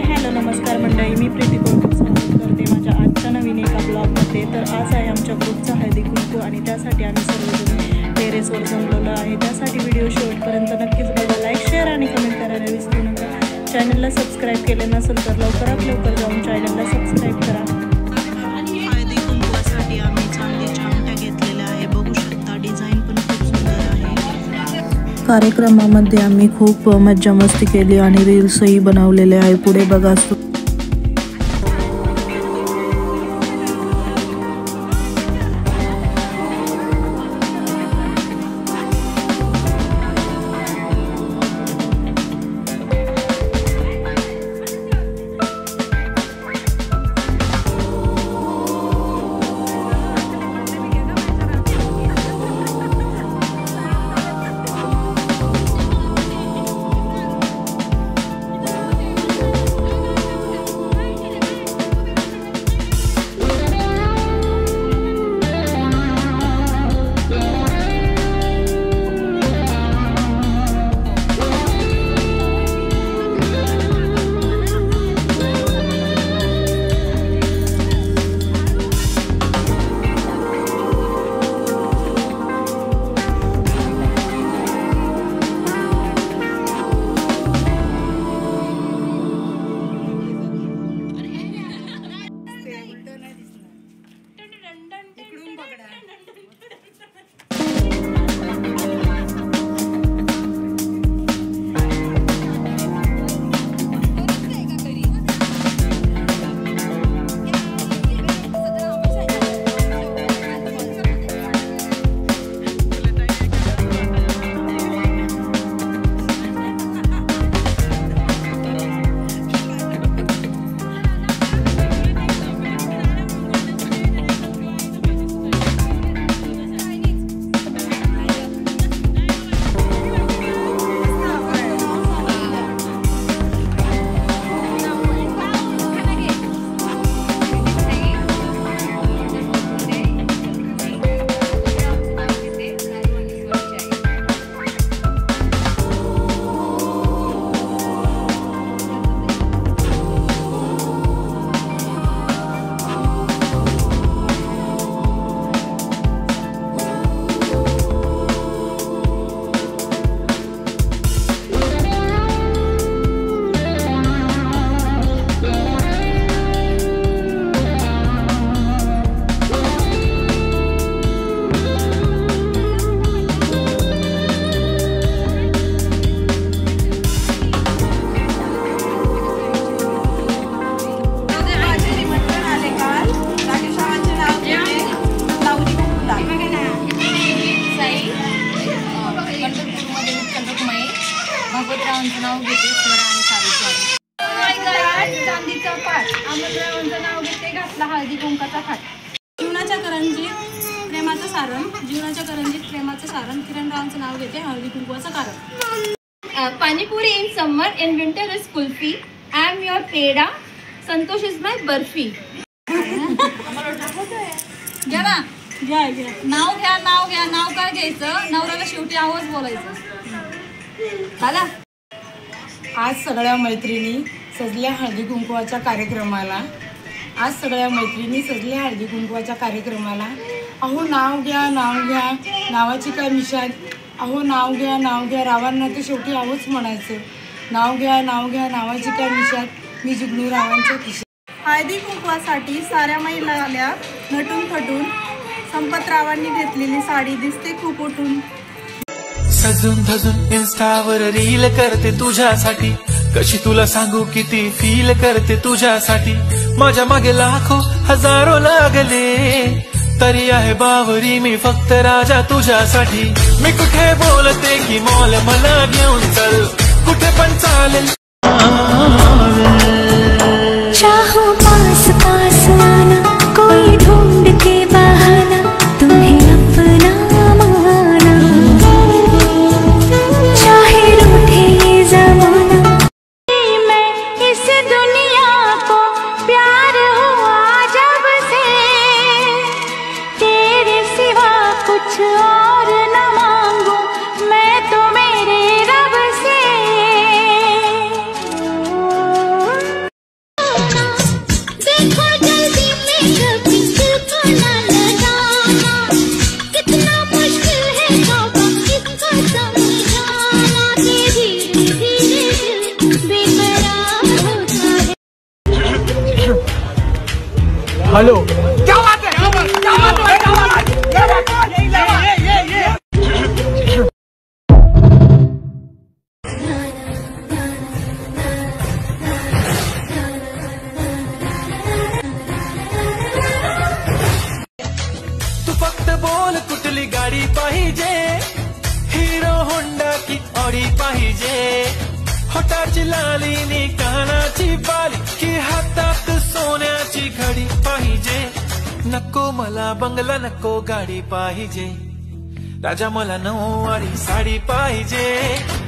Hello नमस्कार मंडळी, मी प्रीती कोळकर स्वागत करते माझ्या आजच्या नवीन एका ब्लॉगमध्ये। तर आज आहे आमच्या ग्रुपचा हळदी कुंकू आणि त्यासाठी आम्ही सर्वजण टेरेसवर जमलेलो आहे। त्यासाठी व्हिडिओ शेवटपर्यंत नक्कीच बघा, लाईक शेअर आणि कमेंट करायला विसरू नका। चॅनलला सबस्क्राईब केले नसेल तर लवकरात लवकर जाऊन चॅनलला सबस्क्राईब करा। हळदी कुंकूसाठी आम्ही चांदीच्या अंगठ्या घेतलेल्या आहे, बघू शकता डिझाईन पण खूप सुंदर आहे। कार्यक्रमामध्ये आम्ही खूप मज्जा मस्ती केली आणि रील्सही बनवलेले आहे, पुढे बघा। नाव घेते स्वरा आणि सावित्री। चांदीचा पाट अमररावांचं नाव घेते, घातला हळदी कुंकाचा थाट। जीवनाच्या करंजीत प्रेमाचं सारण, जीवनाच्या करंजीत प्रेमाचं सारण। किरणरावांचं नाव घेते, हळदी कुंकवाचं कारण। Panipuri in summer, in winter is kulfi. I am your peda, Santosh is my barfi. घ्या ना, घ्या घ्या, नाव घ्या, नाव घ्या। नाव काय घ्यायचं, नवऱ्याला शेवटी आवाज बोलायचं। चला, आज सगळ्या मैत्रिणी सजल्या हळदी कुंकवाच्या कार्यक्रमाला। आज सगळ्या मैत्रिणी सजल्या हळदी कुंकवाच्या कार्यक्रमाला। अहो नाव घ्या, नाव घ्या, नावाची काय मिशाद। अहो नाव घ्या, नाव घ्या, रावांना तर शेवटी आवच म्हणायचं। नाव घ्या, नाव घ्या, नावाची काय मिशाद, मी जुगनू रावांच्या खिशात। हळदी कुंकवासाठी साऱ्या महिला आल्या नटून थटून, संपतरावांनी घेतलेली साडी दिसते खूप उठून। सजून धजून इन्स्टावर रील करते तुझ्यासाठी, कशी तुला सांगू किती फील करते तुझ्यासाठी। माझ्या मागे लाखो हजारो लागले, तरी आहे बावरी मी फक्त राजा तुझ्यासाठी। मी कुठे बोलते की मॉल मला घेऊन चल, कुठे पण चालेल। चाहो पास पास आना, कोई ढूंढ के बहाना, तुम्हें अपना माना। चाहे रूठे ये जमाना, मैं इस दुनिया को प्यार हुआ जब से, तेरे सिवा कुछ और न मांगू मैं तो मेरे रब से। हेलो क्या बात है, क्या बात है, क्या बात है, क्या बात है, ये तू फक्त बोल कुठली गाडी पाहिजे, हिरो होंडा की ऑडी पाहिजे, होटाची लाली नी कानाची बाली की हातात सोन्याची घडी पाहिजे. नको मला बंगला नको गाडी पाहिजे, राजा मला नऊवारी साडी पाहिजे.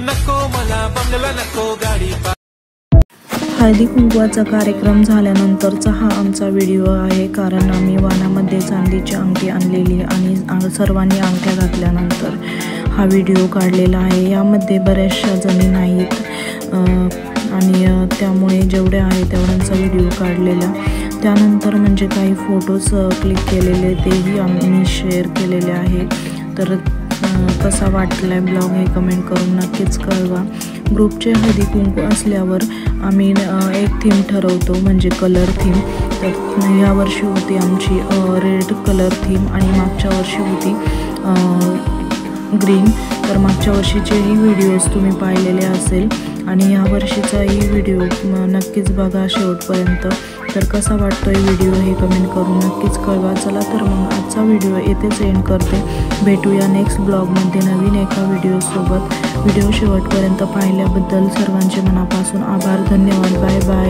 नको मला बंगला नको गाडी पाहिजे. हळदी कुंकवाचा कार्यक्रम झाल्यानंतरचा हा आमचा व्हिडिओ आहे, कारण आम्ही वाणामध्ये चांदीची अंगठी आणलेली आणि सर्वांनी अंगठ्या घातल्यानंतर हा व्हिडिओ काढलेला आहे. यामध्ये बऱ्याचशा जणी नाहीत आणि त्यामुळे जेवढ्या आहे तेवढ्यांचा व्हिडिओ काढलेला. त्यानंतर म्हणजे काही फोटोज क्लिक केलेले तेही आम्ही शेअर केलेले आहे. तर कसा वाटला ब्लॉग हे कमेंट करून नक्कीच कळवा. ग्रुपचे हळदी कुंकू असल्यावर आम्ही एक थीम ठरवतो, म्हणजे कलर थीम. तर ह्या वर्षी होती आमची रेड कलर थीम आणि मागच्या वर्षी होती ग्रीन. तर मागच्या वर्षीचेही व्हिडिओज तुम्ही पाहिलेले असेल आणि ह्या वर्षीचाही व्हिडिओ नक्कीच बघा शेवटपर्यंत. तर कसा वाटतोय व्हिडिओ हे कमेंट करून नक्कीच कळवा. चला तर मग आजचा व्हिडिओ येथेच एंड करते. भेटूया नेक्स्ट ब्लॉगमध्ये नवीन एका व्हिडिओसोबत. व्हिडिओ शेवटपर्यंत पाहिल्याबद्दल सर्वांचे मनापासून आभार. धन्यवाद. Bye bye.